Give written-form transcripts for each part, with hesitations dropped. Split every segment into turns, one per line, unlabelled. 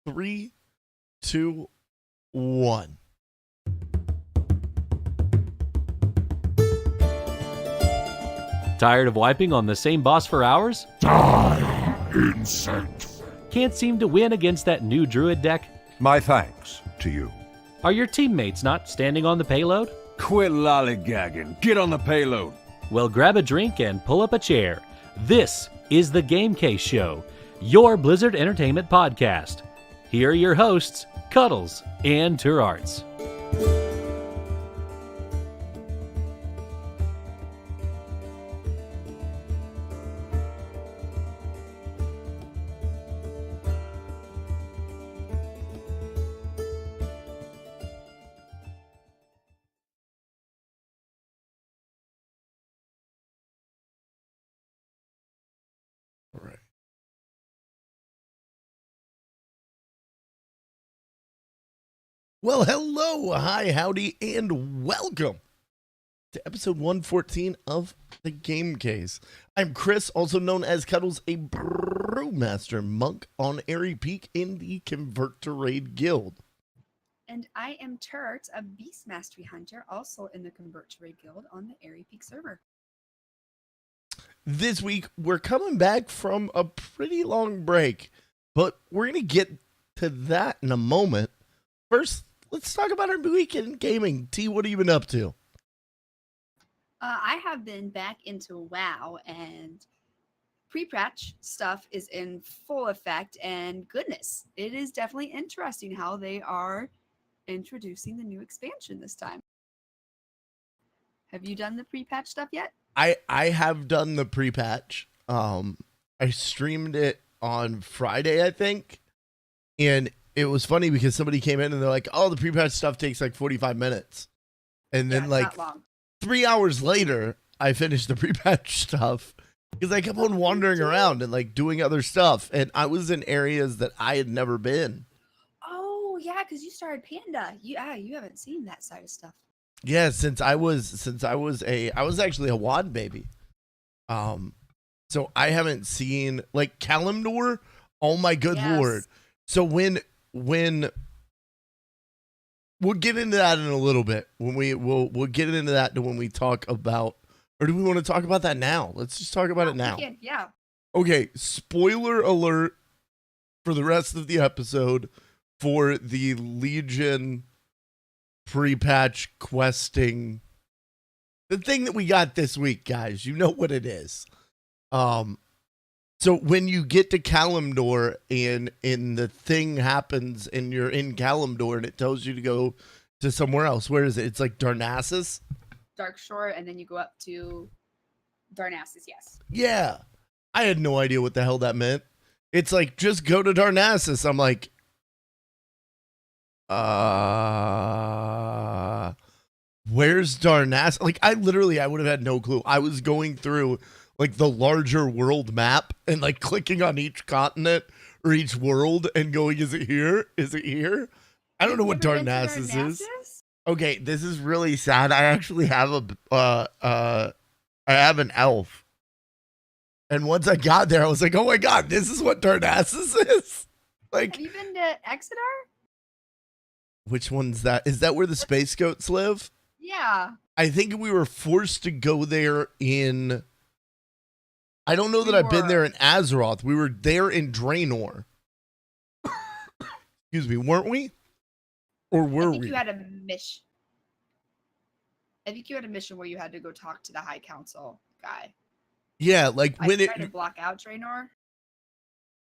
Three, two, one.
Tired of wiping on the same boss for hours?
Die, insect!
Can't seem to win against that new druid deck?
My thanks to you.
Are your teammates not standing on the payload?
Quit lollygagging. Get on the payload.
Well, grab a drink and pull up a chair. This is the Game Case Show, your Blizzard Entertainment podcast. Here are your hosts, Cuddles and Turarts.
Right. Well, hello, hi, howdy, and welcome to episode 114 of the Game Case. I'm Chris, also known as Cuddles, a brewmaster monk on Airy Peak in the Convert to Raid Guild.
And I am Turt, a Beast Mastery Hunter, also in the Convert to Raid Guild on the Airy Peak server.
This week, we're coming back from a pretty long break, but we're going to get to that in a moment. First, let's talk about our weekend in gaming. T, what have you been up to?
I have been back into WoW, and pre-patch stuff is in full effect, and goodness, it is definitely interesting how they are introducing the new expansion this time. Have you done the pre-patch stuff yet?
I have done the pre-patch. I streamed it on Friday, I think. And it was funny because somebody came in and they're like, oh, the pre-patch stuff takes like 45 minutes. And then like 3 hours later, I finished the pre-patch stuff because I kept on wandering around and like doing other stuff. And I was in areas that I had never been.
Oh, yeah, because you started Panda. You haven't seen that side of stuff.
Yeah, I was actually a WAD baby. So I haven't seen like Kalimdor. Oh my good lord. So when we'll get into that in a little bit. When we'll get into that when we talk about, or do we want to talk about that now? Let's just talk about it now.
Yeah.
Okay, spoiler alert for the rest of the episode for the Legion pre-patch questing, the thing that we got this week, guys. You know what it is. So when you get to Kalimdor and the thing happens and you're in Kalimdor and it tells you to go to somewhere else, where is it? It's like Darnassus?
Darkshore, and then you go up to Darnassus, yes.
Yeah. I had no idea what the hell that meant. It's like, just go to Darnassus. I'm like, where's Darnassus? Like, I would have had no clue. I was going through like the larger world map and like clicking on each continent or each world and going, is it here? Is it here? I don't know what Darnassus is. Okay, this is really sad. I actually have I have an elf. And once I got there, I was like, oh my god, this is what Darnassus is? Like,
have you been to Exeter?
Which one's that? Is that where the space goats live?
Yeah.
I think we were forced to go there in... I don't know that I've been there in Azeroth. We were there in Draenor. Excuse me, weren't we? Or were we?
I think you had a mission. I think you had a mission where you had to go talk to the High Council guy.
Yeah, like when
tried to block out Draenor.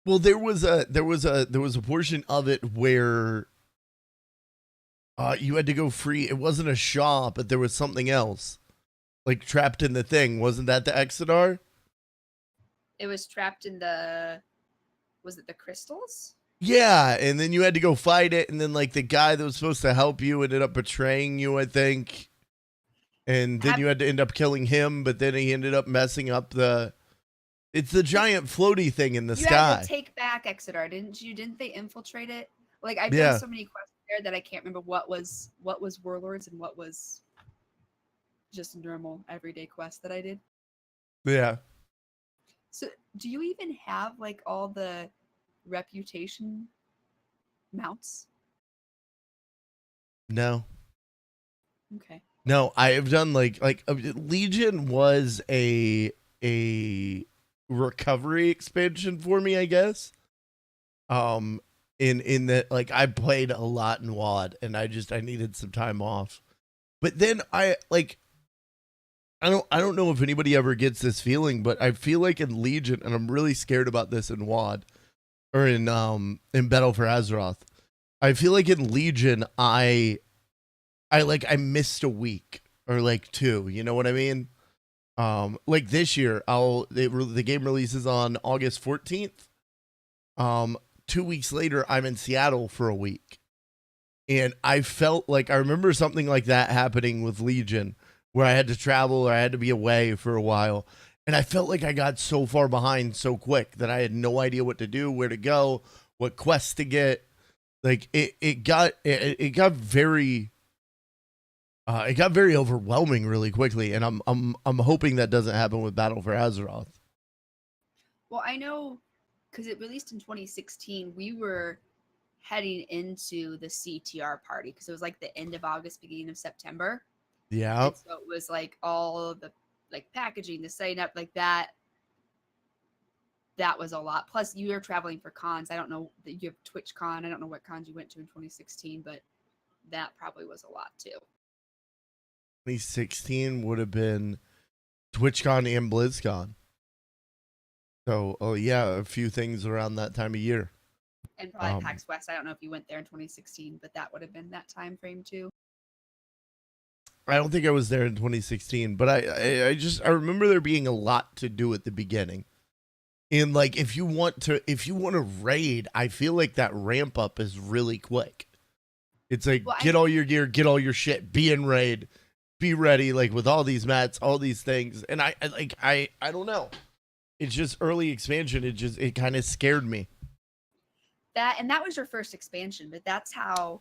Well, there was a portion of it where you had to go free. It wasn't a shop, but there was something else, like trapped in the thing. Wasn't that the Exodar?
It was trapped in was it the crystals?
Yeah, and then you had to go fight it, and then like the guy that was supposed to help you ended up betraying you, I think. And then you had to end up killing him, but then he ended up messing up it's the giant floaty thing in the sky.
You had to take back Exeter, didn't you? Didn't they infiltrate it? Like, I've done so many quests there that I can't remember what was Warlords and what was just normal everyday quests that I did.
Yeah.
So do you even have like all the reputation mounts?
No.
Okay.
No, I have done Legion was a recovery expansion for me, I guess. In that, like, I played a lot in WoD and I needed some time off. But then I don't know if anybody ever gets this feeling, but I feel like in Legion, and I'm really scared about this in WoD or in Battle for Azeroth. I feel like in Legion I missed a week or like two, you know what I mean? Like this year, the game releases on August 14th. 2 weeks later, I'm in Seattle for a week. And I felt like I remember something like that happening with Legion, where I had to travel or I had to be away for a while. And I felt like I got so far behind so quick that I had no idea what to do, where to go, what quests to get. Like it got very overwhelming really quickly, and I'm hoping that doesn't happen with Battle for Azeroth.
Well, I know because it released in 2016. We were heading into the CTR party because it was like the end of August, beginning of September.
Yeah.
And so it was like all of the like packaging, the setting up, like that. That was a lot. Plus, you were traveling for cons. I don't know that you have TwitchCon. I don't know what cons you went to in 2016, but that probably was a lot too.
2016 would have been TwitchCon and BlizzCon. So, oh yeah, a few things around that time of year.
And probably PAX West. I don't know if you went there in 2016, but that would have been that time frame too.
I don't think I was there in 2016, but I remember there being a lot to do at the beginning. And like if you want to raid, I feel like that ramp up is really quick. It's like get all your gear, get all your shit, be in raid, be ready, like with all these mats, all these things. And I don't know. It's just early expansion. It kind of scared me.
That was your first expansion, but that's how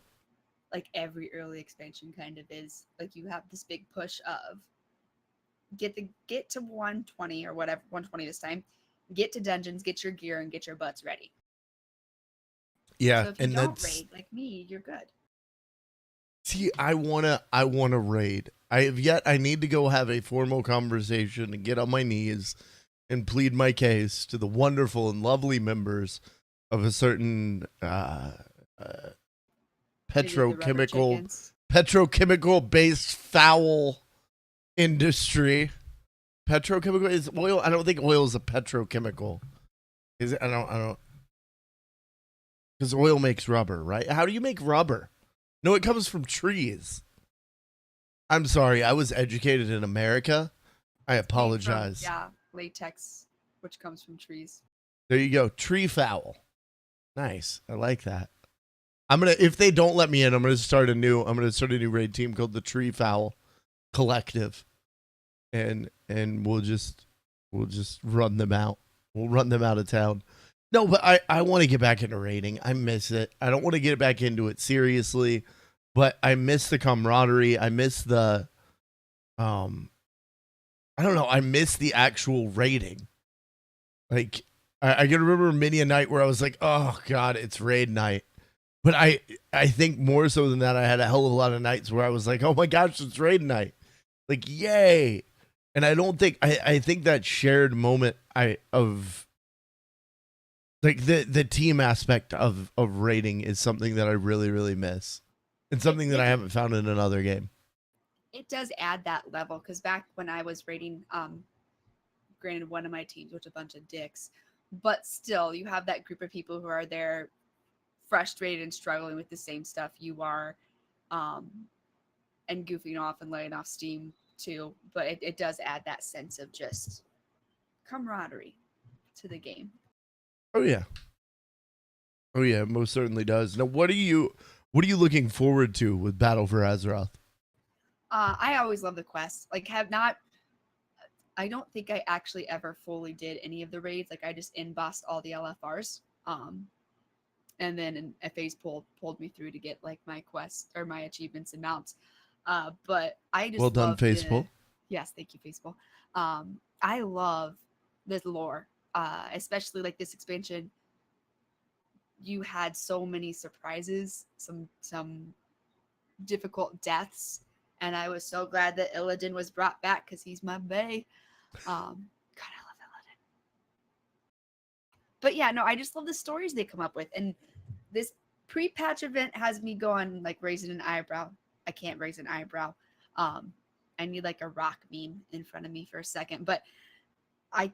like every early expansion kind of is. Like you have this big push of get to 120 or whatever, 120 this time. Get to dungeons, get your gear, and get your butts ready.
Yeah,
so if you
and
don't raid like me, you're good.
See, I wanna raid. I need to go have a formal conversation and get on my knees and plead my case to the wonderful and lovely members of a certain petrochemical based foul industry. Petrochemical is oil. I don't think oil is a petrochemical. Is it? I don't. Because oil makes rubber, right? How do you make rubber? No, it comes from trees. I'm sorry. I was educated in America. I apologize.
Latex, which comes from trees.
There you go. Tree foul. Nice. I like that. If they don't let me in, I'm gonna start a new raid team called the Tree Foul Collective. And we'll just run them out. We'll run them out of town. No, but I want to get back into raiding. I miss it. I don't want to get back into it seriously, but I miss the camaraderie. I miss the I don't know. I miss the actual raiding. Like I can remember many a night where I was like, oh God, it's raid night. But I think more so than that, I had a hell of a lot of nights where I was like, oh my gosh, it's raid night. Like, yay. And I don't think I think that shared moment of like the team aspect of raiding is something that I really, really miss. And something that I haven't found in another game.
It does add that level because back when I was raiding, granted one of my teams was a bunch of dicks, but still you have that group of people who are there frustrated and struggling with the same stuff you are, and goofing off and letting off steam too. But it does add that sense of just camaraderie to the game.
Oh yeah, it most certainly does. Now, what are you looking forward to with Battle for Azeroth?
I always love the quests. Like, I don't think I actually ever fully did any of the raids. Like, I just in-bossed all the LFRs. And then a phase pulled me through to get like my quests or my achievements and mounts. But I just
well done, Faithful.
Yes, thank you, Faithful. I love this lore, especially like this expansion. you had so many surprises, some difficult deaths, and I was so glad that Illidan was brought back because he's my bae. God, I love Illidan. But yeah, no, I just love the stories they come up with, and this pre-patch event has me going like raising an eyebrow. I can't raise an eyebrow. I need like a rock meme in front of me for a second, but I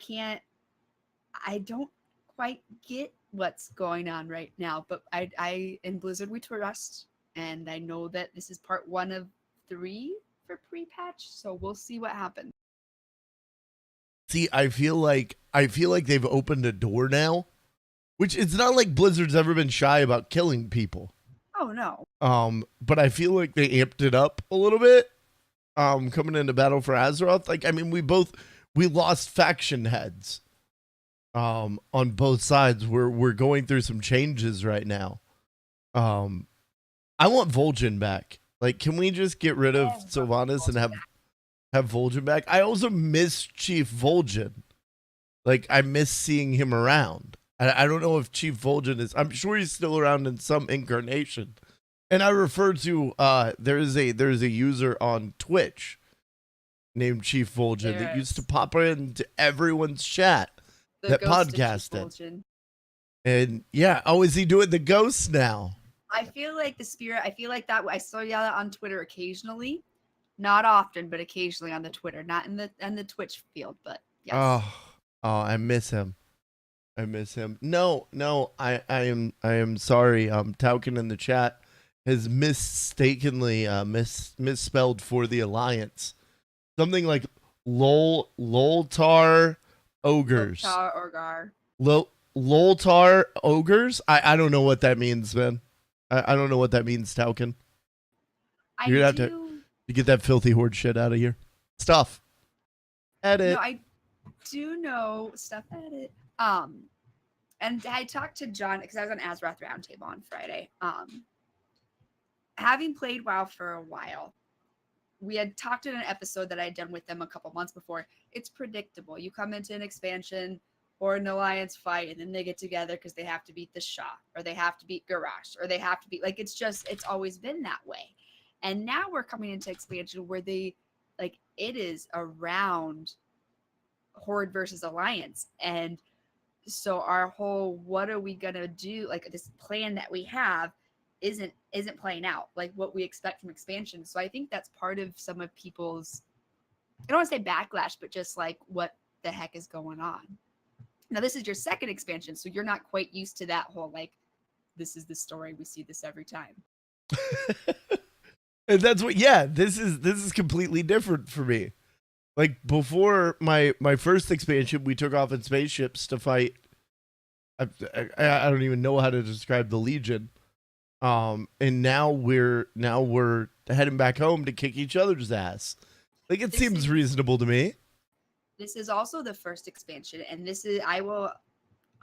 don't quite get what's going on right now, but I in Blizzard we trust, and I know that this is part 1 of 3 for pre-patch, so we'll see what happens.
See, I feel like they've opened a door now, which it's not like Blizzard's ever been shy about killing people.
Oh no.
But I feel like they amped it up a little bit. Coming into Battle for Azeroth, like I mean, we lost faction heads. On both sides, we're going through some changes right now. I want Vol'jin back. Like, can we just get rid of Sylvanas and have Vol'jin back? I also miss Chief Vol'jin. Like, I miss seeing him around. I don't know if Chief Vol'jin is. I'm sure he's still around in some incarnation. And I refer to there's a user on Twitch named Chief Vol'jin that used to pop into everyone's chat that podcasted. And yeah, oh, is he doing the ghosts now?
I feel like the spirit. I feel like that. I saw that on Twitter occasionally, not often, but occasionally on the Twitter, not in the Twitch field. But yes.
Oh, I miss him. No, I am sorry. Tauken in the chat has mistakenly misspelled for the Alliance. Something like Loltar Ogres. Loltar Ogres? I don't know what that means, man. I don't know what that means, Tauken. You're gonna have to get that filthy horde shit out of here. Stuff. Edit.
No, I do know stuff. Edit. And I talked to John because I was on Azeroth Roundtable on Friday. Having played WoW for a while, we had talked in an episode that I had done with them a couple months before. It's predictable. You come into an expansion or an alliance fight, and then they get together because they have to beat the Shah, or they have to beat Garrosh, or they have to beat, like, it's always been that way. And now we're coming into expansion where it is around Horde versus Alliance. And so our whole, what are we going to do? Like, this plan that we have isn't playing out like what we expect from expansion. So I think that's part of some of people's, I don't want to say backlash, but just like, what the heck is going on? Now, this is your second expansion, so you're not quite used to that whole, like, this is the story. We see this every time.
And that's what, yeah, this is completely different for me. Like, before my first expansion, we took off in spaceships to fight. I don't even know how to describe the Legion. And now we're heading back home to kick each other's ass. Like, it seems reasonable to me.
This is also the first expansion, and this is I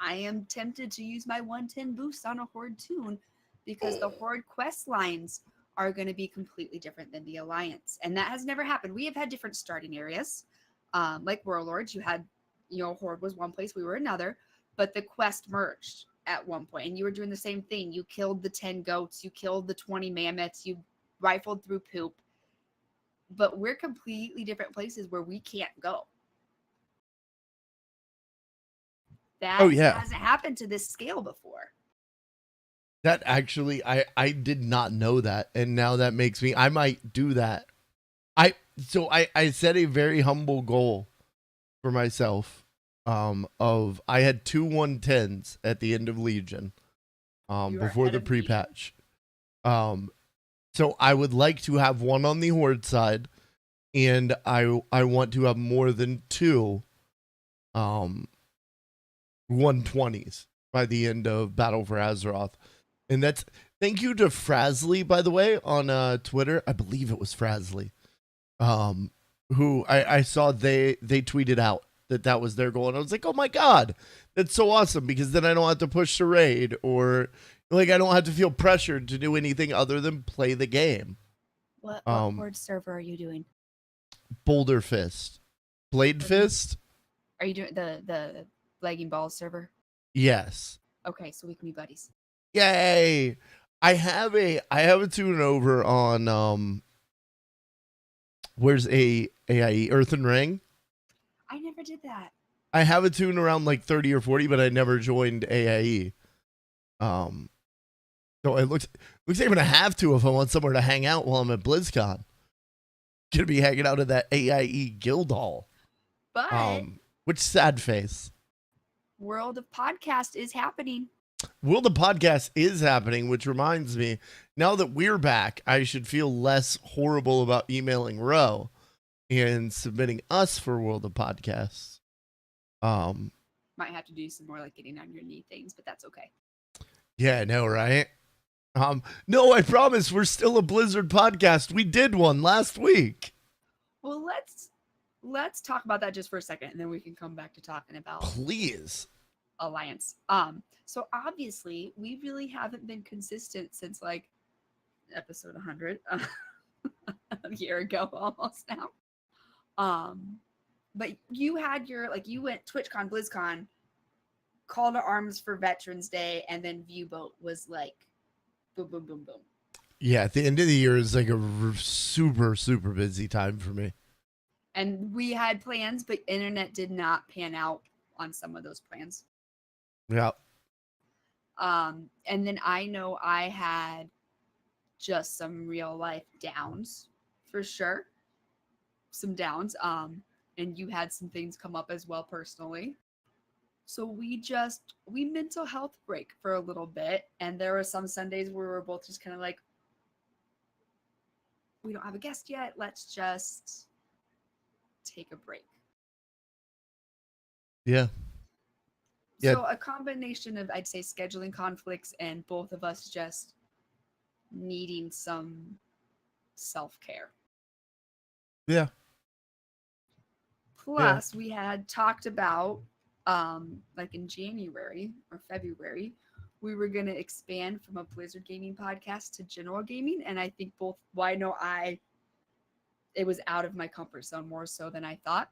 am tempted to use my 110 boost on a Horde toon because the Horde quest lines are going to be completely different than the Alliance, and that has never happened. We have had different starting areas, like Warlords. You had, Horde was one place, we were another, but the quest merged at one point, and you were doing the same thing. You killed the 10 goats, you killed the 20 mammoths, you rifled through poop, but we're completely different places where we can't go. That hasn't happened to this scale before.
That actually, I did not know that, and now that makes me, I might do that. I set a very humble goal for myself. I had 2 110s at the end of Legion, before the pre-patch. So I would like to have one on the Horde side, and I want to have more than 2 120s by the end of Battle for Azeroth. And that's, thank you to Frasley, by the way, on Twitter. I believe it was Frasley, who I saw they tweeted out that was their goal, and I was like, oh my god, that's so awesome, because then I don't have to push the raid, or like I don't have to feel pressured to do anything other than play the game.
What Horde server are you doing?
Boulder Fist, Blade Fist.
Are you doing the Lagging Balls server?
Yes.
Okay, so we can be buddies.
Yay! I have a tune over on where's AIE Earthen Ring.
I never did that.
I have a tune around like 30 or 40, but I never joined AIE. So it looks like I'm gonna have to if I want somewhere to hang out while I'm at BlizzCon. Gonna be hanging out at that AIE guild hall.
But
Which sad face.
World of Podcast is happening.
World of Podcast is happening, which reminds me, now that we're back, I should feel less horrible about emailing Ro and submitting us for World of Podcasts.
Might have to do some more like getting on your knee things, but that's okay.
Yeah, I know, right? No, I promise we're still a Blizzard podcast. We did one last week.
Well, let's talk about that just for a second, and then we can come back to talking about
Please.
Alliance. So obviously we really haven't been consistent since like episode 100 a year ago almost now. But you had you went TwitchCon, BlizzCon, call to arms for Veterans Day, and then Viewboat was like boom, boom, boom, boom.
Yeah, at the end of the year is like a super, super busy time for me.
And we had plans, but internet did not pan out on some of those plans.
Yeah.
And then I know I had just some real life downs for sure. Some downs. And you had some things come up as well personally. So we mental health break for a little bit. And there were some Sundays where we were both just kind of like, we don't have a guest yet. Let's just take a break.
Yeah. Yeah.
So a combination of, I'd say, scheduling conflicts and both of us just needing some self-care.
Yeah.
Plus, we had talked about, like in January or February, we were going to expand from a Blizzard gaming podcast to general gaming. And I think both, it was out of my comfort zone more so than I thought.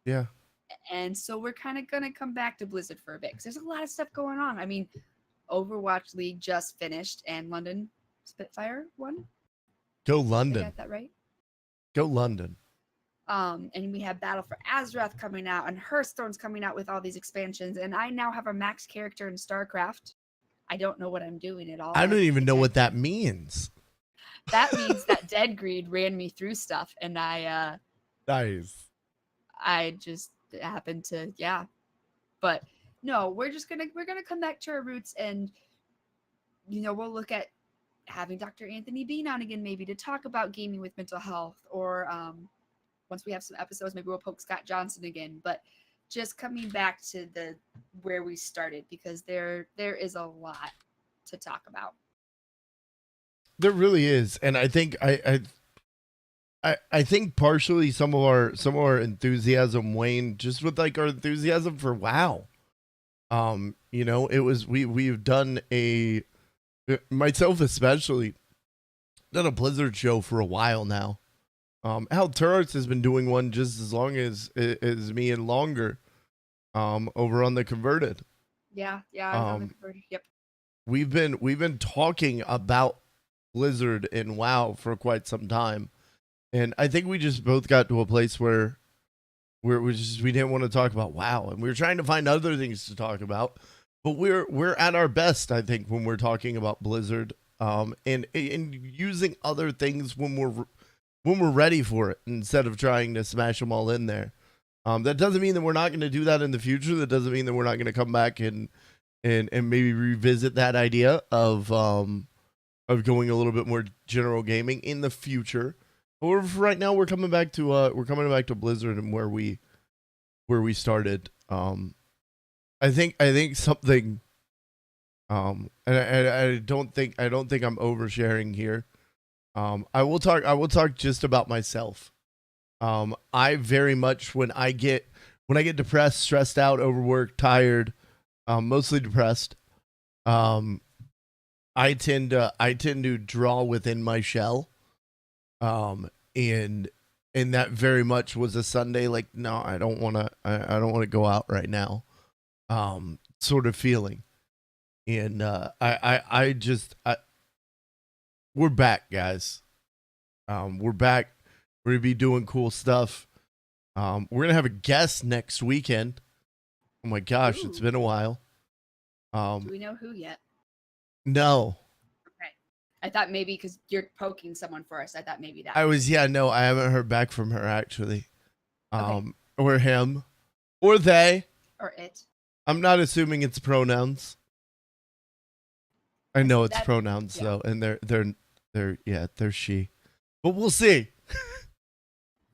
Yeah.
And so we're kind of going to come back to Blizzard for a bit because there's a lot of stuff going on. I mean, Overwatch League just finished and London Spitfire won.
Go
Did I
London.
get that right?
Go London.
And we have Battle for Azeroth coming out and Hearthstone's coming out with all these expansions. And I now have a max character in StarCraft. I don't know what I'm doing at all.
I don't even know what that means.
That means that Dead Greed ran me through stuff and I just happened to, yeah. But no, we're gonna come back to our roots and we'll look at having Dr. Anthony Bean on again, maybe to talk about gaming with mental health, or once we have some episodes, maybe we'll poke Scott Johnson again. But just coming back to where we started, because there is a lot to talk about.
There really is, and I think I think partially some of our enthusiasm waned just with like our enthusiasm for WoW. It was we've done myself especially done a Blizzard show for a while now. Al Turrets has been doing one just as long as me and longer. Over on the Converted.
Yeah, on the Converted. Yep.
We've been talking about Blizzard and WoW for quite some time. And I think we just both got to a place where we didn't want to talk about WoW, and we were trying to find other things to talk about. But we're at our best, I think, when we're talking about Blizzard, and using other things when we're ready for it, instead of trying to smash them all in there. That doesn't mean that we're not going to do that in the future. That doesn't mean that we're not going to come back and maybe revisit that idea of going a little bit more general gaming in the future. But right now, we're coming back to Blizzard and where we started. I think something. And I don't think I'm oversharing here. I will talk just about myself. I very much when I get depressed, stressed out, overworked, tired, mostly depressed. I tend to draw within my shell. And that very much was a Sunday. Like, no, I don't want to go out right now. sort of feeling. And we're back, guys. We're back. We're gonna be doing cool stuff. We're gonna have a guest next weekend. Oh my gosh, it's
Ooh.
been a while.
Do we know who yet?
No,
Okay. I thought maybe because you're poking someone for us. I thought maybe that.
I haven't heard back from her actually.
Okay.
Or him, or they.
Or it.
I'm not assuming it's pronouns. I know it's
That-
pronouns
yeah.
though, and they're she. But we'll see.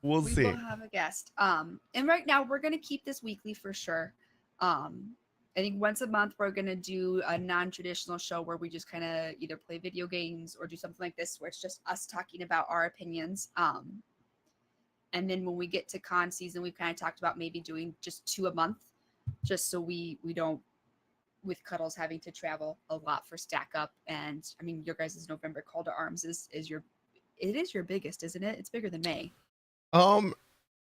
We'll
We
see.
will have a guest. And right now we're gonna keep this weekly for sure. I think once a month we're gonna do a non-traditional show where we just kind of either play video games or do something like this where it's just us talking about our opinions. And then when we get to con season, we've kind of talked about maybe doing just 2 a month, just so we don't, with Cuddles having to travel a lot for stack up. And I mean, your guys' November call to arms is your biggest, isn't it? It's bigger than May.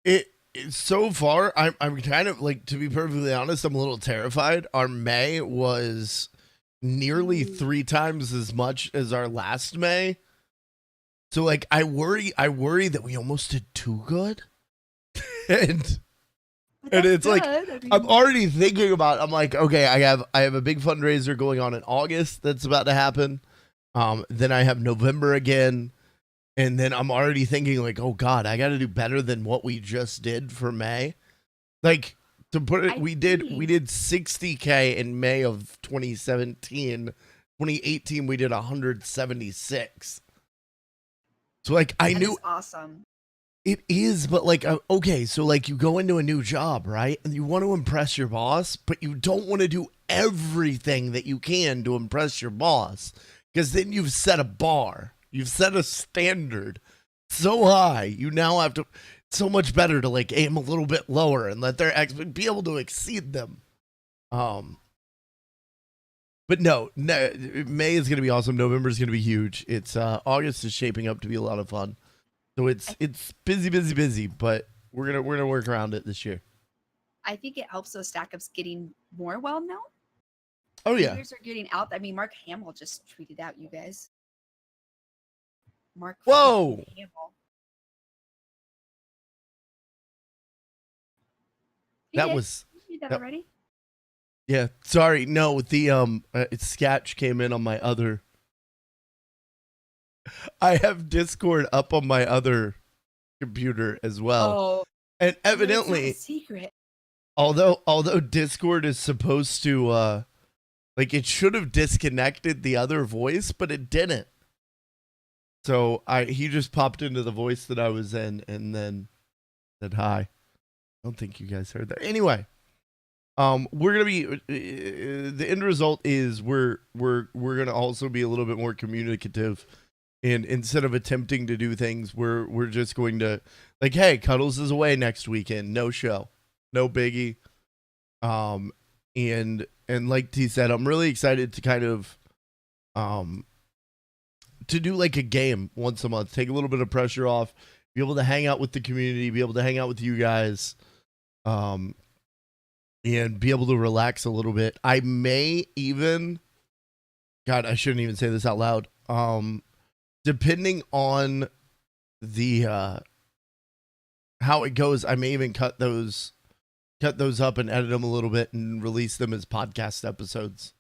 It so far, I'm kind of like, to be perfectly honest, I'm a little terrified. Our May was nearly 3 times as much as our last May. So like, I worry that we almost did too good. and it's like, I'm already thinking about, I'm like, okay, I have a big fundraiser going on in August that's about to happen. Then I have November again. And then I'm already thinking like, oh God, I got to do better than what we just did for May. Like, to put it, we did 60K in May of 2017. 2018, we did 176. So like, I
That
knew
is awesome.
it is, but like, okay, so like you go into a new job, right? And you want to impress your boss, but you don't want to do everything that you can to impress your boss, because then you've set a bar. You've set a standard so high. You now have to, so much better to like aim a little bit lower and let their be able to exceed them. But no, May is going to be awesome. November is going to be huge. It's August is shaping up to be a lot of fun. So it's busy, but we're gonna work around it this year.
I think it helps those stack ups getting more well known.
Oh
You
yeah.
guys are getting out. I mean, Mark Hamill just tweeted out you guys. Mark.
Whoa.
Hamill.
That
did.
was.
You did that
Yep.
already?
Yeah. Sorry. No. The sketch came in on my other. I have Discord up on my other computer as well,
Oh,
and
it's not a
evidently,
secret.
although Discord is supposed to like, it should have disconnected the other voice, but it didn't. So he just popped into the voice that I was in and then said hi. I don't think you guys heard that. Anyway, we're gonna be the end result is we're gonna also be a little bit more communicative, and instead of attempting to do things, we're just going to, like, hey, Cuddles is away next weekend, no show, no biggie. And like T said, I'm really excited to kind of to do like a game once a month, take a little bit of pressure off, be able to hang out with the community, be able to hang out with you guys, and be able to relax a little bit. I may even, God, I shouldn't even say this out loud. Depending on the how it goes, I may even cut those up and edit them a little bit and release them as podcast episodes.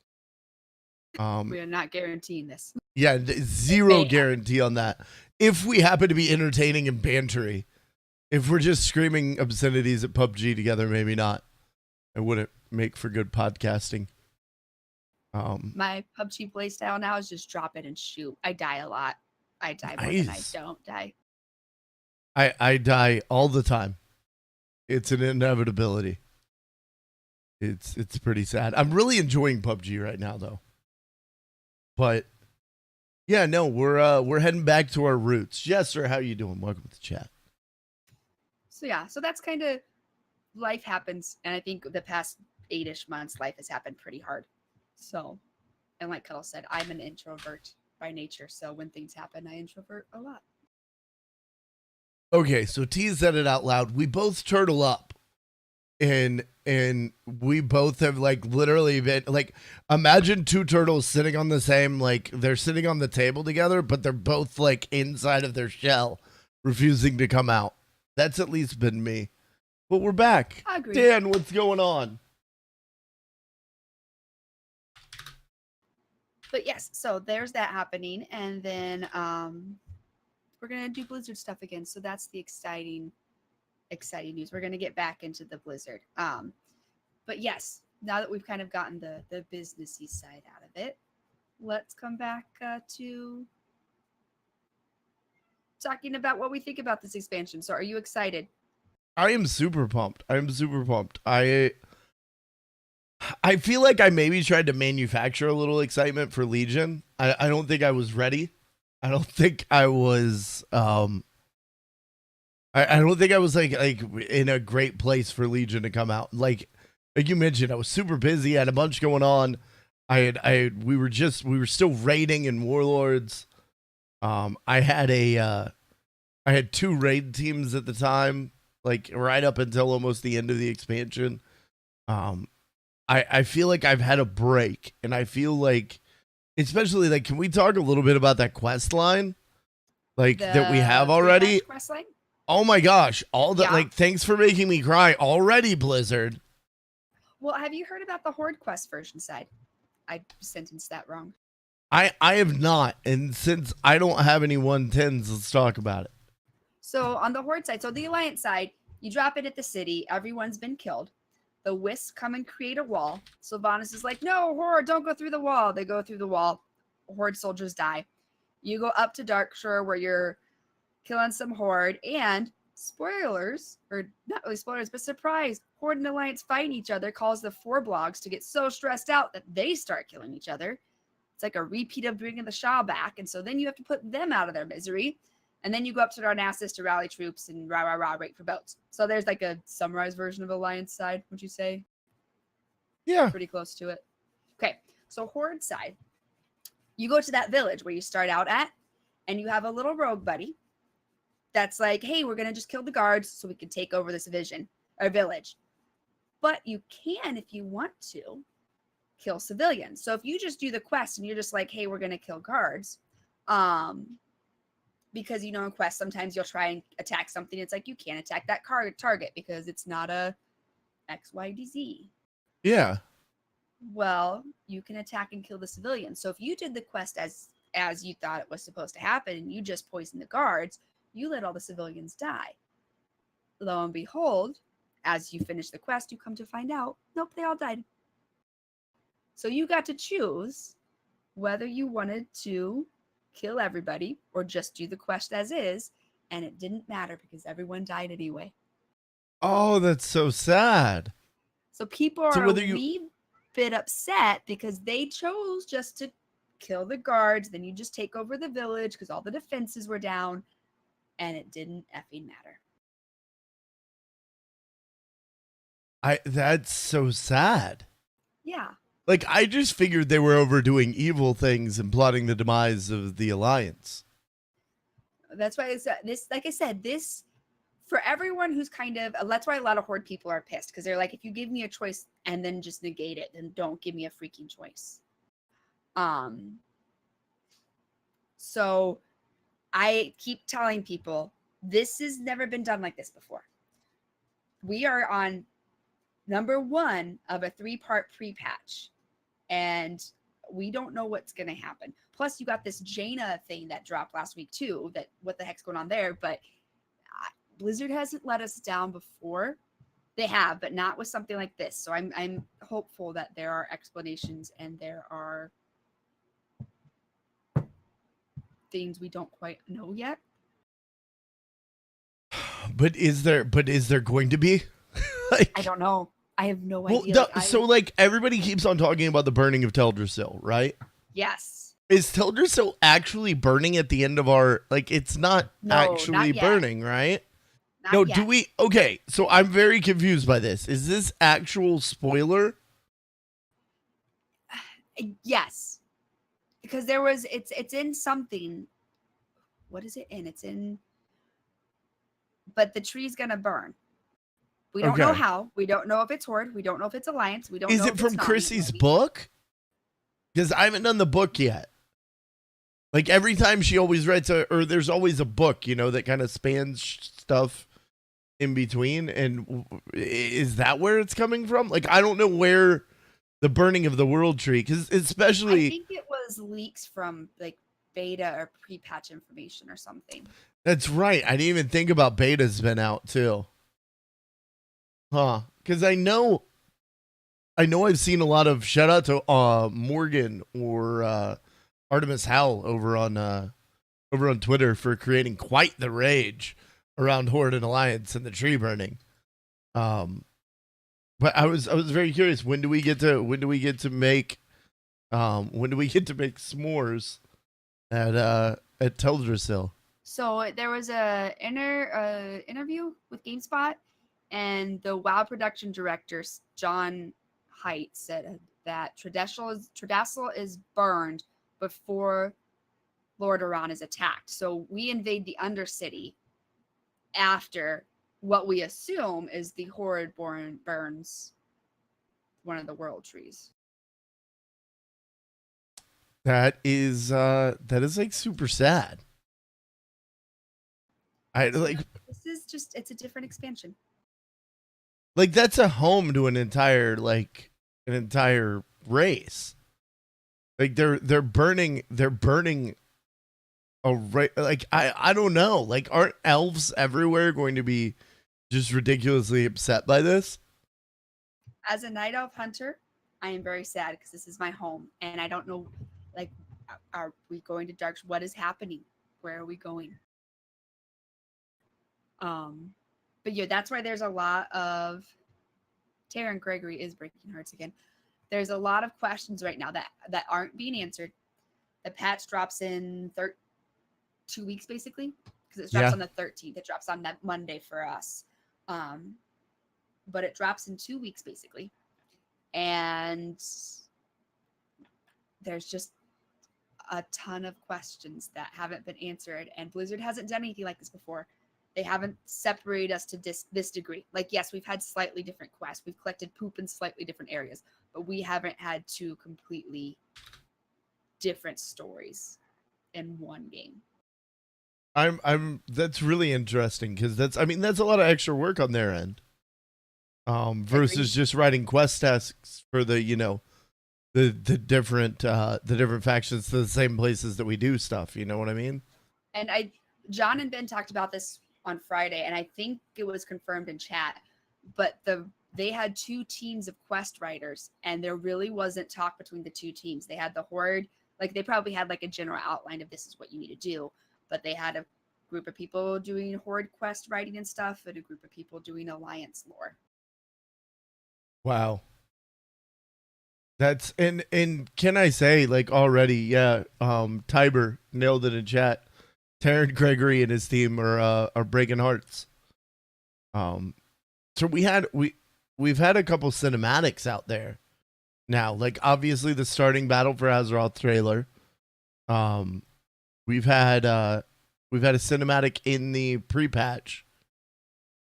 We are not guaranteeing this.
Yeah, zero guarantee on that. If we happen to be entertaining and bantery, if we're just screaming obscenities at PUBG together, maybe not. It wouldn't make for good podcasting.
My PUBG play style now is just drop it and shoot. I die a lot. I die more than I
Nice.
don't die.
I die all the time. It's an inevitability. It's pretty sad. I'm really enjoying PUBG right now though. But yeah, no, we're heading back to our roots. Jester, how you doing? Welcome to the chat.
So yeah, so that's kind of life happens, and I think the past 8-ish months, life has happened pretty hard. So, and like Cuddle said, I'm an introvert by nature, so when things happen, I introvert a lot.
Okay, so T said it out loud. We both turtle up and we both have like literally been like, imagine two turtles sitting on the same, like they're sitting on the table together, but they're both like inside of their shell, refusing to come out. That's at least been me. But we're back.
I agree.
Dan, what's going on?
But yes, so there's that happening, and then we're gonna do Blizzard stuff again. So that's the exciting news. We're gonna get back into the Blizzard. But yes, now that we've kind of gotten the businessy side out of it, let's come back to talking about what we think about this expansion. So, are you excited?
I am super pumped. I feel like I maybe tried to manufacture a little excitement for Legion. I don't think I was ready. I don't think I was I don't think I was like in a great place for Legion to come out. Like you mentioned, I was super busy, I had a bunch going on. We were still raiding in Warlords. I had 2 raid teams at the time, like right up until almost the end of the expansion. I feel like I've had a break, and I feel like, especially like, can we talk a little bit about that quest line, like that we have already?
Quest line?
Oh my gosh! All that,
Yeah.
like, thanks for making me cry already, Blizzard.
Well, have you heard about the Horde quest version side? I sentenced that wrong.
I have not, and since I don't have any 110s, let's talk about it.
So on the Horde side, so the Alliance side, you drop it at the city. Everyone's been killed. The Wisps come and create a wall. Sylvanas is like, no, Horde, don't go through the wall. They go through the wall. Horde soldiers die. You go up to Darkshore where you're killing some Horde. And spoilers, or not really spoilers, but surprise, Horde and Alliance fighting each other causes the 4 blogs to get so stressed out that they start killing each other. It's like a repeat of bringing the Shah back. And so then you have to put them out of their misery. And then you go up to Darnassus to rally troops and rate for boats. So there's like a summarized version of Alliance side, would you say?
Yeah.
Pretty close to it. Okay, so Horde side. You go to that village where you start out at, and you have a little rogue buddy that's like, hey, we're going to just kill the guards so we can take over this village. But you can, if you want to, kill civilians. So if you just do the quest and you're just like, hey, we're going to kill guards, because, you know, in quests, sometimes you'll try and attack something. It's like, you can't attack that target because it's not a XYZ.
Yeah.
Well, you can attack and kill the civilians. So if you did the quest as you thought it was supposed to happen and you just poisoned the guards, you let all the civilians die. Lo and behold, as you finish the quest, you come to find out, nope, they all died. So you got to choose whether you wanted to kill everybody or just do the quest as is, and it didn't matter because everyone died anyway.
Oh, that's so sad.
So people are a wee bit upset because they chose just to kill the guards, then you just take over the village because all the defenses were down, and it didn't effing matter.
That's so sad.
Yeah.
Like, I just figured they were overdoing evil things and plotting the demise of the Alliance.
That's why this, like I said, this, for everyone who's kind of, that's why a lot of Horde people are pissed, because they're like, if you give me a choice and then just negate it, then don't give me a freaking choice. So I keep telling people, this has never been done like this before. We are on number 1 of a 3-part pre-patch, and we don't know what's going to happen. Plus, you got this Jaina thing that dropped last week too, that what the heck's going on there, but Blizzard hasn't let us down before. They have, but not with something like this. So I'm hopeful that there are explanations and there are things we don't quite know yet.
But is there going to be?
I don't know. I have no idea.
So everybody keeps on talking about the burning of Teldrassil, right?
Yes.
Is Teldrassil actually burning at the end of our, like, it's not actually
not
burning, right?
Not yet.
Do we? Okay, so I'm very confused by this. Is this actual spoiler?
Yes. Because there was, it's in something. What is it in? It's in, but the tree's going to burn. We don't know
Okay.
how. We don't know if it's Horde. We don't know if it's Alliance. We don't
Is
know
it
if
from
it's
Chrissy's
Na'Vi.
book? Because I haven't done the book yet. Like every time she always writes or there's always a book, you know, that kind of spans stuff in between. And is that where it's coming from? Like, I don't know where the burning of the world tree, because especially
I think it was leaks from like beta or pre-patch information or something.
that's right. I didn't even think about beta's been out too. Huh? Because I know I've seen a lot of shout out to Morgan or Artemis Howell over on Twitter for creating quite the rage around Horde and Alliance and the tree burning. But I was very curious, when do we get to make s'mores at Teldrassil?
So there was a interview with GameSpot, and the WoW production director John Haidt said that Tradassil is burned before Lord Iran is attacked. So we invade the Undercity after what we assume is the Horde burns one of the world trees.
That is like super sad. I like
This is just, it's a different expansion.
Like that's a home to an entire race. Like they're burning a like I don't know. Like aren't elves everywhere going to be just ridiculously upset by this?
As a night elf hunter, I am very sad because this is my home and I don't know, like, are we going to dark? What is happening? Where are we going? But yeah, that's why there's a lot of Taryn Gregory is breaking hearts again. There's a lot of questions right now that aren't being answered. The patch drops in 2 weeks basically, because it drops on the 13th. It drops on that Monday for us. But it drops in 2 weeks basically. And there's just a ton of questions that haven't been answered, and Blizzard hasn't done anything like this before. They haven't separated us to this degree. Like, yes, we've had slightly different quests. We've collected poop in slightly different areas, but we haven't had two completely different stories in one game.
That's really interesting, because that's a lot of extra work on their end. Versus just writing quest tasks for the the different factions to the same places that we do stuff. You know what I mean?
And John and Ben talked about this on Friday, and I think it was confirmed in chat, but they had two teams of quest writers, and there really wasn't talk between the two teams. They had the Horde, like they probably had like a general outline of this is what you need to do, but they had a group of people doing Horde quest writing and stuff, and a group of people doing Alliance lore.
Wow. That's and can I say, like, already, yeah, Tiber nailed it in chat. Taryn Gregory and his team are breaking hearts. So we've had a couple cinematics out there now, like obviously the starting battle for Azeroth trailer. We've had a cinematic in the pre-patch,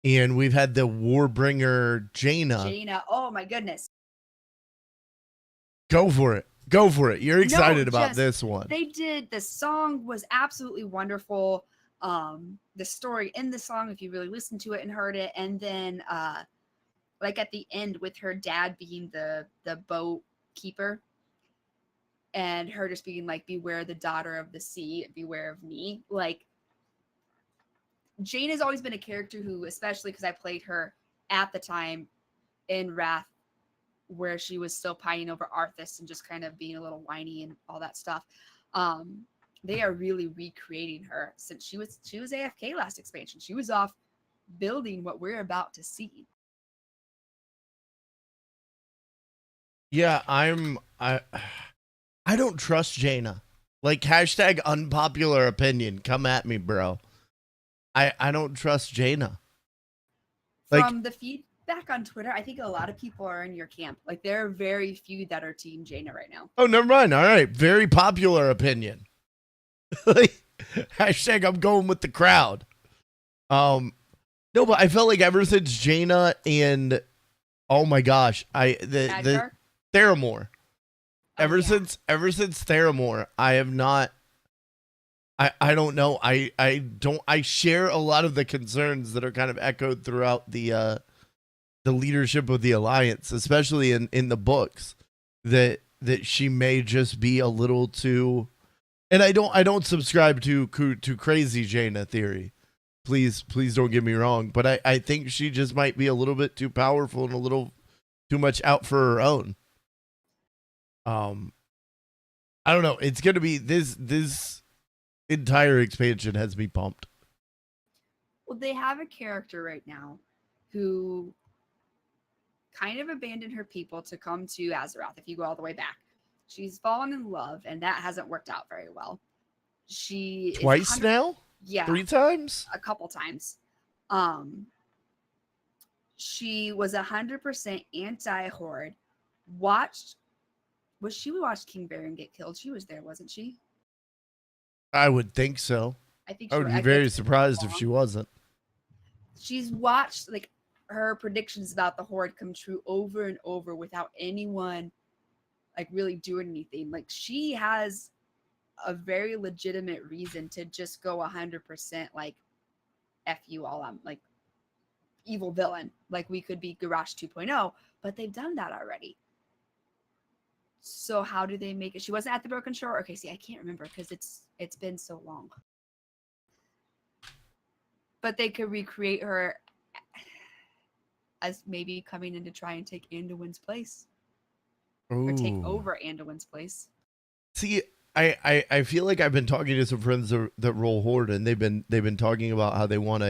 and we've had the Warbringer Jaina.
Oh my goodness.
Go for it. You're excited about this one.
They did. The song was absolutely wonderful. The story in the song, if you really listened to it and heard it, and then like at the end with her dad being the boat keeper, and her just being like, beware the daughter of the sea, beware of me. Like, Jane has always been a character who, especially because I played her at the time in Wrath, where she was still pining over Arthas and just kind of being a little whiny and all that stuff. They are really recreating her since she was AFK last expansion. She was off building what we're about to see.
Yeah, I don't trust Jaina. Like, hashtag unpopular opinion. Come at me, bro. I don't trust Jaina. Like,
from the feedback on Twitter, I think a lot of people are in your camp. Like, there are very few that are Team Jaina right now.
oh, never mind. All right, very popular opinion. Like, hashtag I'm going with the crowd. No, No, but I felt like ever since Jaina and oh my gosh, the
Adgar?
Theramore.
Oh,
Ever
yeah.
since Theramore, I have not. I don't know. I share a lot of the concerns that are kind of echoed throughout the leadership of the Alliance, especially in the books, that she may just be a little too. And I don't subscribe to crazy Jaina theory. Please don't get me wrong, but I think she just might be a little bit too powerful and a little too much out for her own. I don't know. It's gonna be this entire expansion has me pumped.
Well, they have a character right now who kind of abandoned her people to come to Azeroth. If you go all the way back, she's fallen in love, and that hasn't worked out very well. She
Twice
is
now?
yeah,
3 times?
a couple times. She was 100% anti-horde. Watched King Baron get killed? She was there, wasn't she?
I would think so.
I think
I would be very surprised if she wasn't.
She's watched like her predictions about the horde come true over and over without anyone like really doing anything. Like she has a very legitimate reason to just go 100% like F you all, I'm like evil villain. Like we could be Garrosh 2.0, but they've done that already. So how do they make it? She wasn't at the Broken Shore. Okay, see, I can't remember because it's been so long. But they could recreate her as maybe coming in to try and take Anduin's place. Or take
Ooh.
over Anduin's place.
See, I feel like I've been talking to some friends that roll horde, and they've been talking about how they want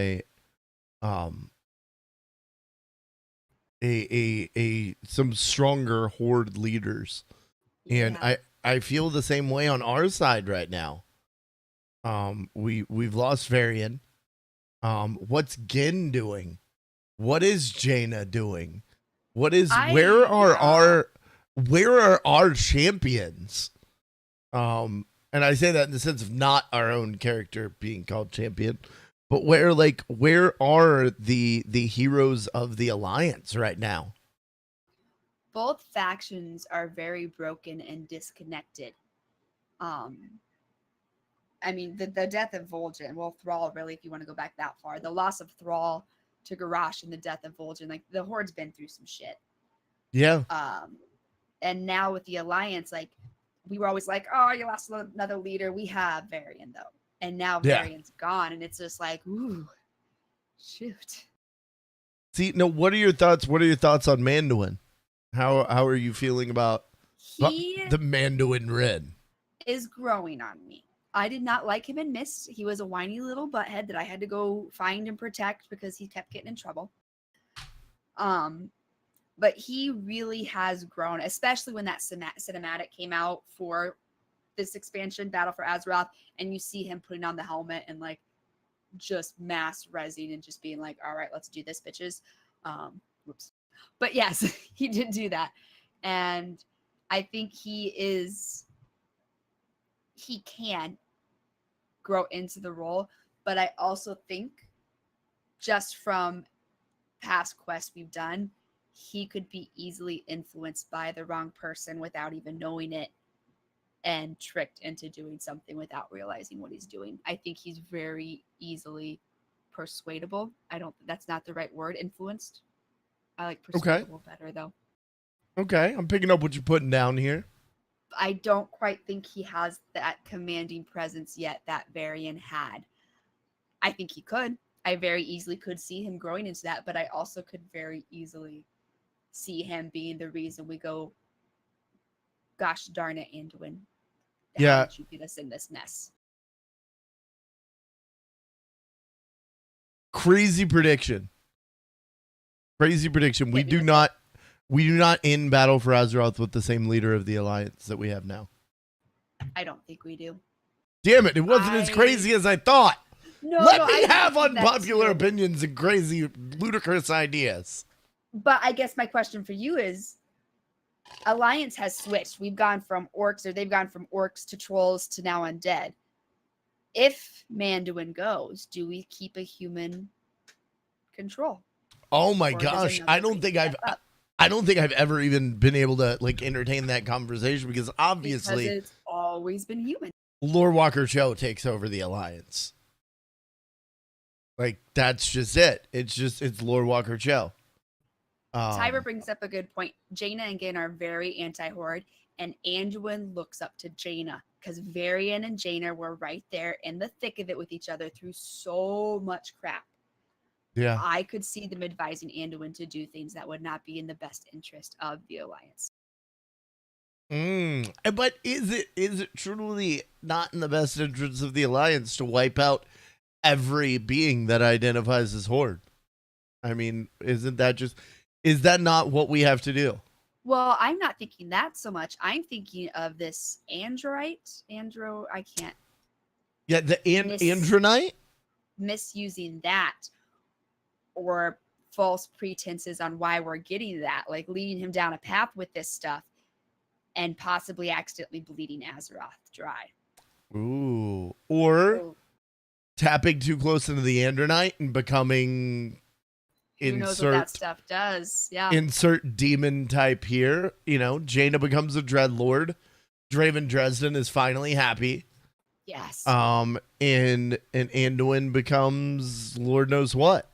some stronger horde leaders. And
Yeah.
I feel the same way on our side right now. We've lost Varian. What's Gin doing? What is Jaina doing? Where are our champions? And I say that in the sense of not our own character being called champion, but where are the heroes of the Alliance right now?
Both factions are very broken and disconnected. I mean, the death of Vol'jin, well, Thrall, really, if you want to go back that far, the loss of Thrall to Garrosh and the death of Vol'jin, like the Horde's been through some shit.
Yeah.
And now with the Alliance, like we were always like, oh, you lost another leader. We have Varian though, and now Varian's gone, and it's just like, ooh, shoot.
See, no. What are your thoughts? What are your thoughts on Manduin? How are you feeling about the Manduin Red?
Is growing on me. I did not like him in Mist. He was a whiny little butthead that I had to go find and protect because he kept getting in trouble. But he really has grown, especially when that cinematic came out for this expansion, Battle for Azeroth, and you see him putting on the helmet and like just mass rezzing and just being like, all right, let's do this, bitches. Whoops. But yes, he did do that. And I think he can grow into the role, but I also think just from past quests we've done, he could be easily influenced by the wrong person without even knowing it and tricked into doing something without realizing what he's doing. I think he's very easily persuadable. That's not the right word, influenced. I like persuadable better though.
Okay, I'm picking up what you're putting down here.
I don't quite think he has that commanding presence yet that Varian had. I think he could. I very easily could see him growing into that, but I also could very easily see him being the reason we go, gosh darn it, Anduin. How did you get us in this mess?
Crazy prediction. We do not end Battle for Azeroth with the same leader of the Alliance that we have now.
I don't think we do.
Damn it, it wasn't as crazy as I thought. Let me have
I
unpopular opinions and crazy, ludicrous ideas.
But I guess my question for you is, Alliance has switched. We've gone from orcs, or they've gone from orcs to trolls to now undead. If Manduin goes, do we keep a human control.
Oh my
Or does
gosh.
another bring that up?
I don't think I've ever even been able to like entertain that conversation because obviously
Because it's always been human.
Lord Walker Cho takes over the Alliance. Like that's just it. It's Lord Walker Cho.
Tyber brings up a good point. Jaina and Gin are very anti-Horde, and Anduin looks up to Jaina because Varian and Jaina were right there in the thick of it with each other through so much crap.
Yeah.
I could see them advising Anduin to do things that would not be in the best interest of the Alliance.
But is it truly not in the best interest of the Alliance to wipe out every being that identifies as Horde? I mean, is that not what we have to do?
Well, I'm not thinking that so much. I'm thinking of this I can't.
Yeah, the Andronite?
Misusing that or false pretenses on why we're getting that, like leading him down a path with this stuff and possibly accidentally bleeding Azeroth dry.
Ooh. Or tapping too close into the Andronite and becoming
who knows what that stuff does. Yeah.
Insert demon type here. You know, Jaina becomes a Dreadlord. Draven Dresden is finally happy.
Yes.
And Anduin becomes Lord knows what.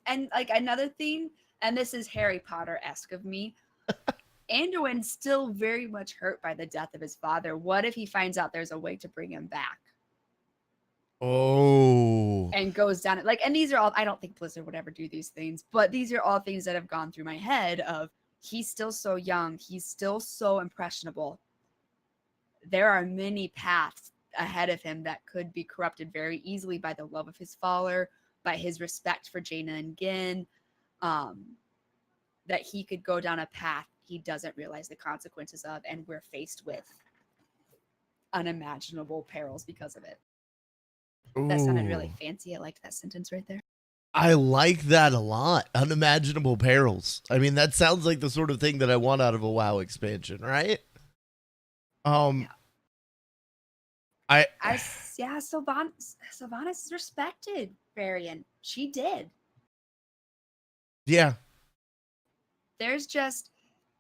And like another thing, and this is Harry Potter-esque of me. Anduin's still very much hurt by the death of his father. What if he finds out there's a way to bring him back?
Oh.
And goes down it like, and these are all, I don't think Blizzard would ever do these things, but these are all things that have gone through my head of he's still so young. He's still so impressionable. There are many paths ahead of him that could be corrupted very easily by the love of his father, by his respect for Jaina and Gin, that he could go down a path he doesn't realize the consequences of, and we're faced with unimaginable perils because of it. That sounded really fancy. I liked that sentence right there.
I like that a lot. Unimaginable perils. I mean, that sounds like the sort of thing that I want out of a WoW expansion, right?
Yeah. Sylvanas respected Varian. She did.
Yeah.
There's just,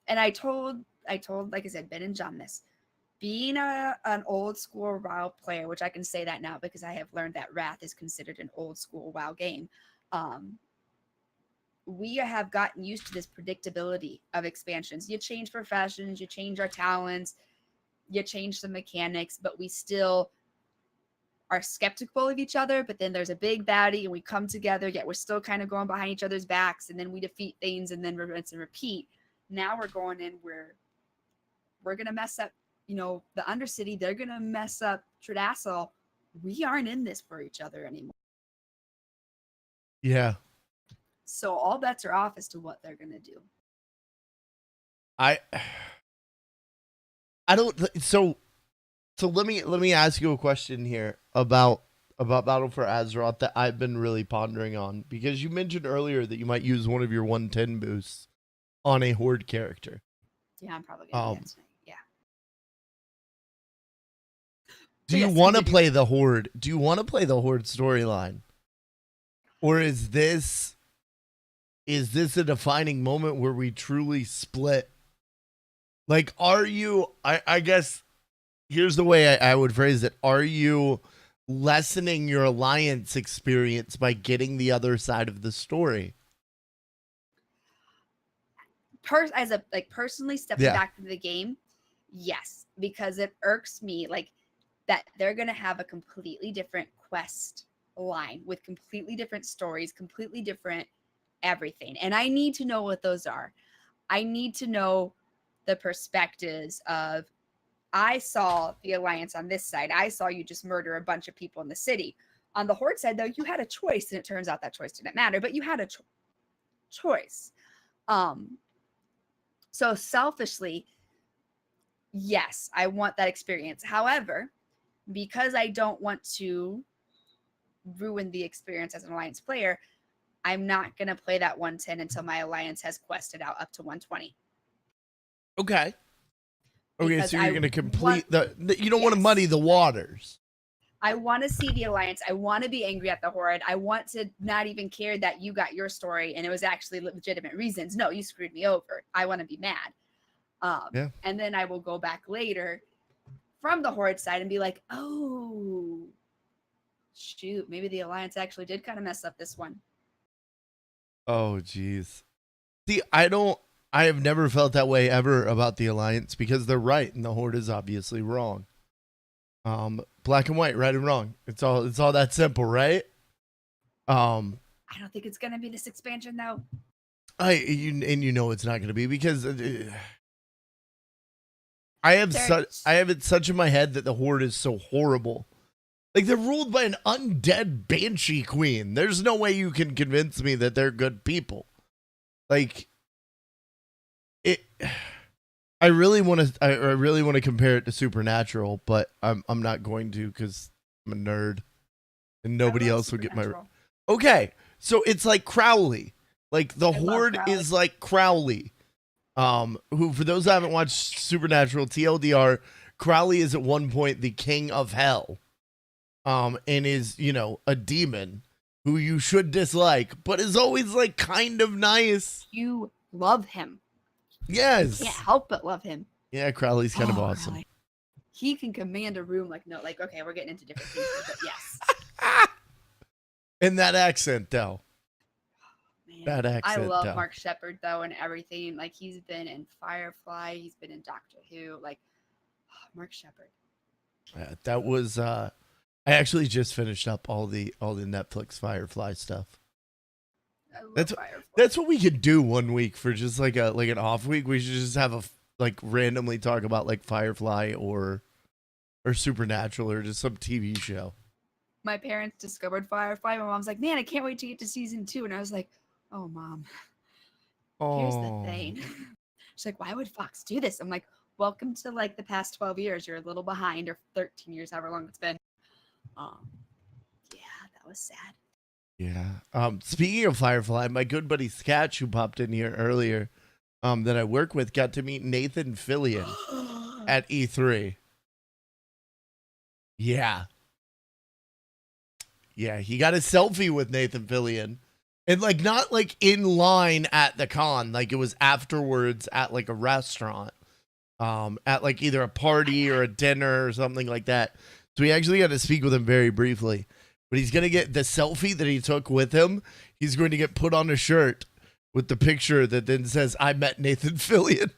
and I told, like I said, Ben and John this. Being an old school WoW player, which I can say that now because I have learned that Wrath is considered an old school WoW game. We have gotten used to this predictability of expansions. You change professions, you change our talents, you change the mechanics, but we still are skeptical of each other. But then there's a big baddie and we come together, yet we're still kind of going behind each other's backs, and then we defeat things and then rinse and repeat. Now we're going in where we're going to mess up, you know, the Undercity. They're going to mess up Tridacil. We aren't in this for each other anymore.
Yeah.
So all bets are off as to what they're going to do.
I don't. So let me ask you a question here about Battle for Azeroth that I've been really pondering on, because you mentioned earlier that you might use one of your 110 boosts on a Horde character.
Yeah, I'm probably going to do that tonight. Yeah.
Do you want to play the Horde? Do you want to play the Horde storyline? Or is this a defining moment where we truly split? Like, are you, I guess, here's the way I would phrase it. Are you lessening your Alliance experience by getting the other side of the story?
Personally stepping back into the game, yes, because it irks me like that they're going to have a completely different quest line with completely different stories, completely different everything. And I need to know what those are. I need to know the perspectives of, I saw the Alliance on this side. I saw you just murder a bunch of people in the city. On the Horde side, though, you had a choice, and it turns out that choice didn't matter, but you had a choice. So selfishly, yes, I want that experience. However, because I don't want to ruin the experience as an Alliance player, I'm not going to play that 110 until my Alliance has quested out up to 120.
Okay. Okay,
Because
so you're going to complete you don't want to muddy the waters.
I want to see the Alliance. I want to be angry at the Horde. I want to not even care that you got your story and it was actually legitimate reasons. No, you screwed me over. I want to be mad.
Yeah.
And then I will go back later from the Horde side and be like, oh, shoot, maybe the Alliance actually did kind of mess up this one.
Oh, geez. See, I have never felt that way ever about the Alliance because they're right and the Horde is obviously wrong. Black and white, right and wrong. It's all that simple, right?
I don't think it's gonna be this expansion though.
You know it's not gonna be because I have it such in my head that the Horde is so horrible. Like they're ruled by an undead banshee queen. There's no way you can convince me that they're good people. Like it. I really want to compare it to Supernatural, but I'm not going to because I'm a nerd, and nobody else will get my. Okay, so it's like Crowley. Like the Horde is like Crowley. Who, for those who haven't watched Supernatural, TLDR, Crowley is at one point the king of hell. And is, a demon who you should dislike, but is always like kind of nice.
You love him.
Yes.
You can't help but love him.
Yeah, Crowley's kind of awesome.
Crowley. He can command a room okay, we're getting into different things, but yes.
And that accent, though.
Man,
that accent,
I love
though.
Mark Shepard, though, and everything. Like, he's been in Firefly. He's been in Doctor Who. Like, Mark Shepard.
That was, I actually just finished up all the Netflix Firefly stuff. That's what we could do one week for just like an off week. We should just have randomly talk about like Firefly or Supernatural or just some TV show.
My parents discovered Firefly. My mom's like, man, I can't wait to get to season 2. And I was like, oh, Mom, here's the thing. She's like, why would Fox do this? I'm like, welcome to like the past 12 years. You're a little behind, or 13 years, however long it's been. Yeah, that was sad.
Yeah. Speaking of Firefly, my good buddy Sketch, who popped in here earlier, that I work with, got to meet Nathan Fillion at E3. Yeah. Yeah, he got a selfie with Nathan Fillion. And like not like in line at the con, like it was afterwards at like a restaurant. At like either a party or a dinner or something like that. So we actually got to speak with him very briefly. But he's going to get the selfie that he took with him. He's going to get put on a shirt with the picture that then says, I met Nathan Fillion.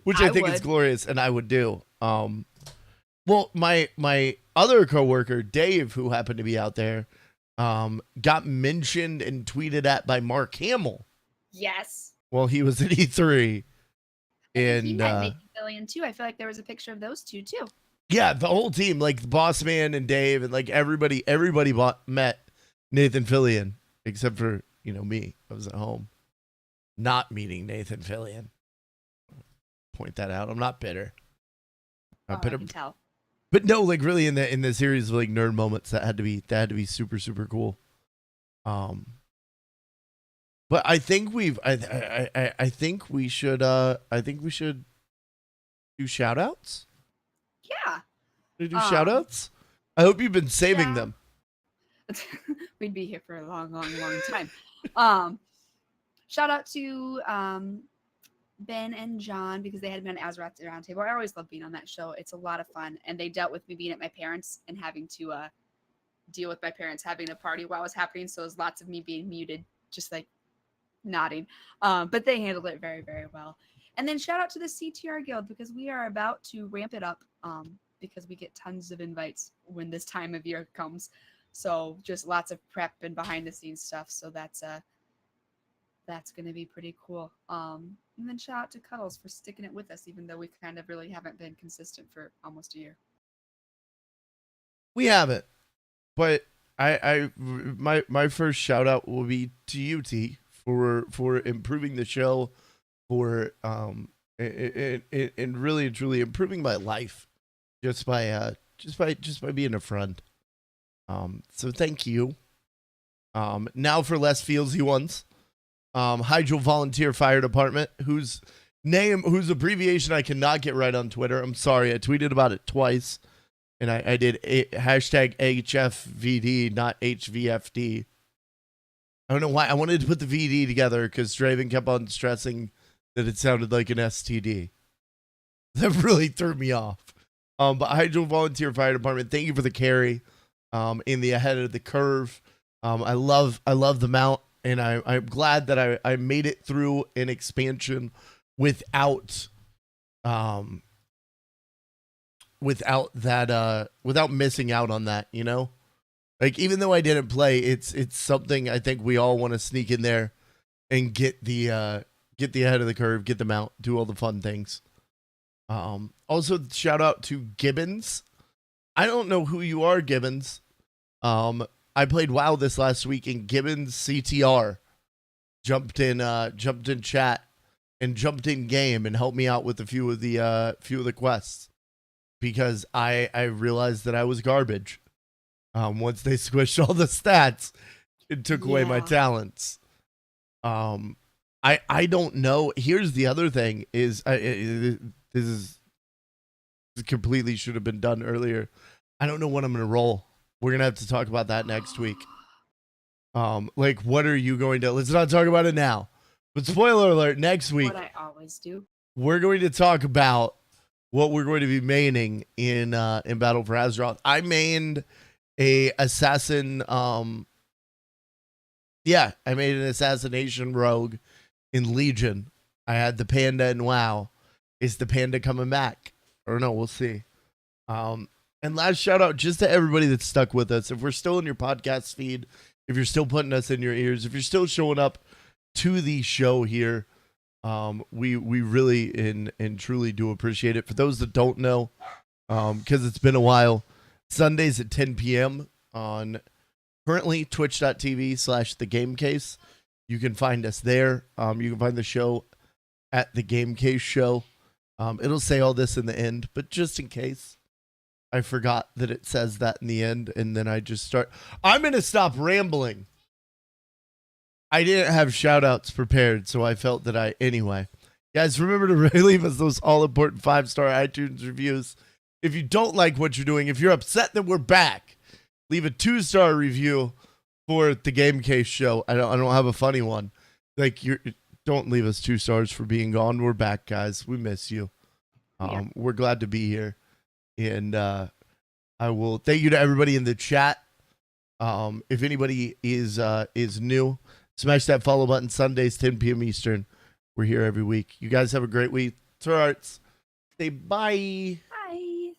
Which I think is glorious, and I would do. Well, my other coworker, Dave, who happened to be out there, got mentioned and tweeted at by Mark Hamill.
Yes.
Well, he was at E3. And
he met Nathan Fillion, too. I feel like there was a picture of those two, too.
Yeah, the whole team, like Boss Man and Dave, and like everybody met Nathan Fillion, except for, me. I was at home not meeting Nathan Fillion. Point that out. I'm not bitter.
I can tell.
But no, like really in the series of like nerd moments that had to be super, super cool. But I think I think we should do shout outs.
Yeah.
Do shout outs? I hope you've been saving them.
We'd be here for a long, long, long time. Shout out to Ben and John because they had been on Azeroth Roundtable. I always love being on that show. It's a lot of fun. And they dealt with me being at my parents' and having to deal with my parents having a party while it was happening. So it was lots of me being muted, just like nodding. But they handled it very, very well. And then shout out to the CTR Guild because we are about to ramp it up because we get tons of invites when this time of year comes. So just lots of prep and behind the scenes stuff. So that's going to be pretty cool. And then shout out to Cuddles for sticking it with us, even though we kind of really haven't been consistent for almost a year.
We haven't, but my first shout out will be to you, T, for improving the show, for and really and truly improving my life just by being a friend. So thank you. Now for less feelsy ones. Hydro Volunteer Fire Department, whose abbreviation I cannot get right on Twitter. I'm sorry, I tweeted about it twice, and I did hashtag HFVD, not HVFD. I don't know why. I wanted to put the VD together because Draven kept on stressing that it sounded like an STD. That really threw me off. But Hydro Volunteer Fire Department, thank you for the carry in the ahead of the curve. I love the mount, and I'm glad that I made it through an expansion without missing out on that, you know? Like, even though I didn't play, it's something I think we all want to sneak in there and get the ahead of the curve, get them out, do all the fun things. Also, shout out to Gibbons. I don't know who you are, Gibbons. I played WoW this last week, and Gibbons CTR jumped in chat and jumped in game and helped me out with a few of the quests because I realized that I was garbage. Once they squished all the stats, it took away my talents. I don't know. Here's the other thing: is this completely should have been done earlier. I don't know what I'm gonna roll. We're gonna have to talk about that next week. Like, what are you going to? Let's not talk about it now. But spoiler alert: next week,
what I always do,
we're going to talk about what we're going to be maining in Battle for Azeroth. I mained a assassin. I made an assassination rogue in Legion. I had the panda in WoW. Is the panda coming back? Or no, we'll see. And last shout out just to everybody that's stuck with us. If we're still in your podcast feed, if you're still putting us in your ears, if you're still showing up to the show here, we really and truly do appreciate it. For those that don't know, because it's been a while, Sundays at 10 p.m. on currently twitch.tv/thegamecase. You can find us there. You can find the show at the Game Case Show. It'll say all this in the end, but just in case, I forgot that it says that in the end, and then I just start. I'm going to stop rambling. I didn't have shout-outs prepared, so I felt that anyway. Guys, remember to leave us those all-important 5-star iTunes reviews. If you don't like what you're doing, if you're upset that we're back, leave a 2-star review for the Game Case Show. I don't have a funny one. Like, don't leave us 2 stars for being gone. We're back, guys. We miss you. We're glad to be here. And I will thank you to everybody in the chat. If anybody is new, smash that follow button. Sundays, 10 p.m. Eastern. We're here every week. You guys have a great week. Turarts. Say bye.
bye.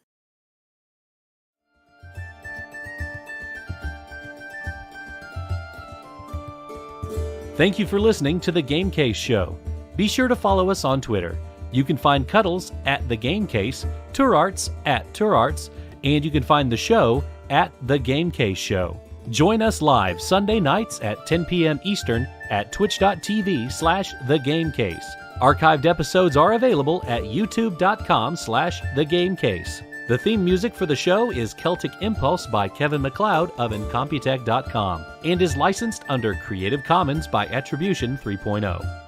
Thank you for listening to The Game Case Show. Be sure to follow us on Twitter. You can find Cuddles at The Game Case, Turarts at Turarts, and you can find the show at The Game Case Show. Join us live Sunday nights at 10 p.m. Eastern at twitch.tv/thegamecase. Archived episodes are available at youtube.com/thegamecase. The theme music for the show is Celtic Impulse by Kevin MacLeod of Incompetech.com and is licensed under Creative Commons by Attribution 3.0.